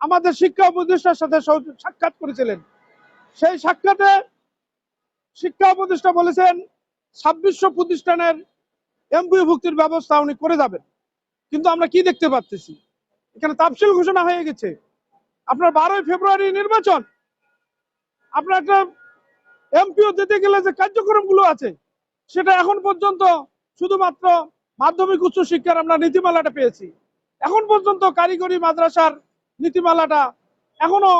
আমাদের শিক্ষা উপদেষ্টার সাথে সাক্ষাৎ করেছিলেন। সেই সাক্ষাতে শিক্ষা উপদেষ্টা বলেছেন 2600 প্রতিষ্ঠানের এমপিও ভুক্তির ব্যবস্থা উনি করে যাবেন। কিন্তু আমরা কি দেখতে পাচ্ছি, এখানে তাফসিল ঘোষণা হয়ে গেছে। আপনার 12 ফেব্রুয়ারি নির্বাচন, আপনার একটা এমপিও দিতে গেলে যে কার্যক্রমগুলো আছে সেটা এখন পর্যন্ত শুধুমাত্র মাধ্যমিক উচ্চ শিক্ষার আমরা নীতিমালাটা পেয়েছি। এখন পর্যন্ত কারিগরি মাদ্রাসার নীতিমালাটা এখনো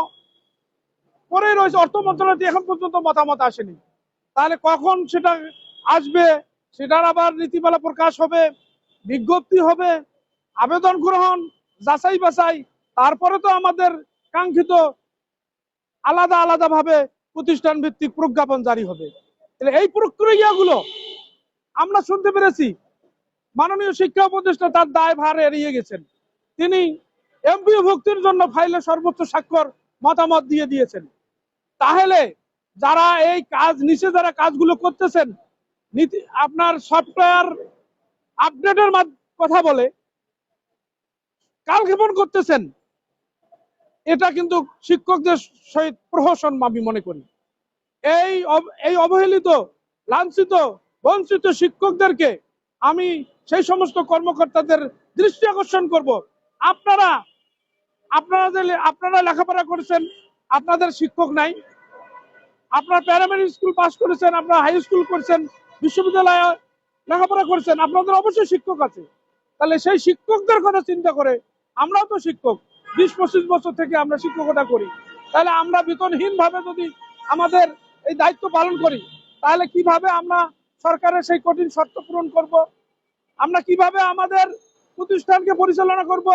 পরে রয়েছে, অর্থ মন্ত্রণালয় এখন পর্যন্ত মতামত আসেনি। তাহলে কখন সেটা আসবে, সেটার আবার নীতিমালা প্রকাশ হবে, বিজ্ঞপ্তি হবে, আবেদন গ্রহণ, যাচাই বাছাই, তারপরে তো আমাদের কাঙ্ক্ষিত আলাদা আলাদা ভাবে প্রতিষ্ঠান ভিত্তিক প্রজ্ঞাপন জারি হবে। এই প্রক্রিয়াগুলো আমরা শুনতে পেরেছি মাননীয় শিক্ষা উপদেষ্টা তার দায়ভার এড়িয়ে গেছেন। তিনি এমপিও ভুক্তির জন্য ফাইলে সর্বোচ্চ স্বাক্ষর মতামত দিয়ে দিয়েছেন। তাহলে যারা এই কাজ নিচে যারা কাজগুলো করতেছেন, আপনার সফটওয়্যার আপডেটের কথা বলে কালক্ষেপণ করতেছেন, এটা কিন্তু শিক্ষকদের সহিত প্রহসন আমি মনে করি। এই অবহেলিত, লাঞ্ছিত, বঞ্চিত শিক্ষকদেরকে আমি সেই সমস্ত কর্মকর্তাদের দৃষ্টি আকর্ষণ করব, আপনারা লেখাপড়া করেছেন, আপনাদের শিক্ষক নাই। আপনারা প্রাইমারি স্কুল পাস করেছেন, আপনারা হাই স্কুল করেছেন, বিশ্ববিদ্যালয়ে লেখাপড়া করেছেন, আপনাদের অবশ্যই শিক্ষক আছে। তাহলে সেই শিক্ষকদের কথা চিন্তা করে, আমরাও তো শিক্ষক, 20-25 বছর থেকে আমরা শিক্ষকতা করি। তাহলে আমরা বেতনহীন ভাবে যদি আমাদের এই দায়িত্ব পালন করি, তাহলে কিভাবে আমরা সরকারের সেই কঠিন শর্ত পূরণ করব? আমরা কিভাবে আমাদের প্রতিষ্ঠানকে পরিচালনা করব?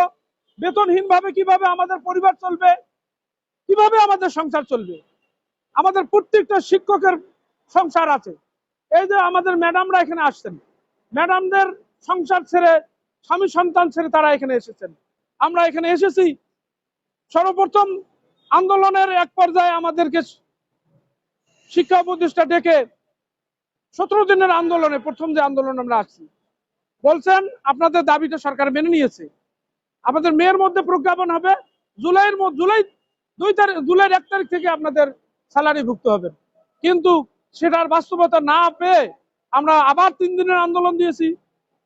বেতনহীন ভাবে কিভাবে আমাদের পরিবার চলবে? কিভাবে আমাদের সংসার চলবে? আমাদের প্রত্যেকটা শিক্ষকের সংসার আছে। এই যে আমাদের ম্যাডামরা এখানে আসছেন, ম্যাডামদের সংসার ছেড়ে, স্বামী সন্তান ছেড়ে তারা এখানে এসেছেন। আমরা এখানে এসেছি সর্বপ্রথম আন্দোলনের এক পর্যায়ে আমাদেরকে শিক্ষা উপদেষ্টা ডেকে 17 দিনের আন্দোলনে, প্রথম যে আন্দোলন আমরা আসছি, বলছেন আপনাদের দাবিটা সরকার মেনে নিয়েছে, আমাদের মেয়ের মধ্যে প্রজ্ঞাপন হবে, জুলাইয়ের 1 তারিখ থেকে আপনাদের স্যালারি ভুক্ত হবেন। কিন্তু সেটার বাস্তবতা না পেয়ে আমরা আবার 3 দিনের আন্দোলন দিয়েছি।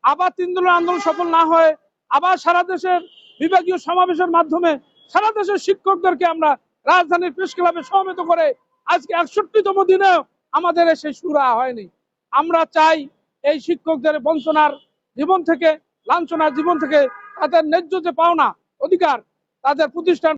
আবার 3 দিনের আন্দোলন সফল না হয় আবার সারা দেশের বিভাগীয় সমাবেশের মাধ্যমে সারা দেশের শিক্ষকদেরকে আমরা রাজধানীর প্রেস ক্লাবে সমবেত করে আজকে 61তম দিনেও আমাদের সেই সুরা হয়নি। আমরা চাই এই শিক্ষকদের বঞ্চনার জীবন থেকে, লাঞ্ছনার জীবন থেকে তাদের ন্যায্য যে পাওনা অধিকার, তাদের প্রতিষ্ঠান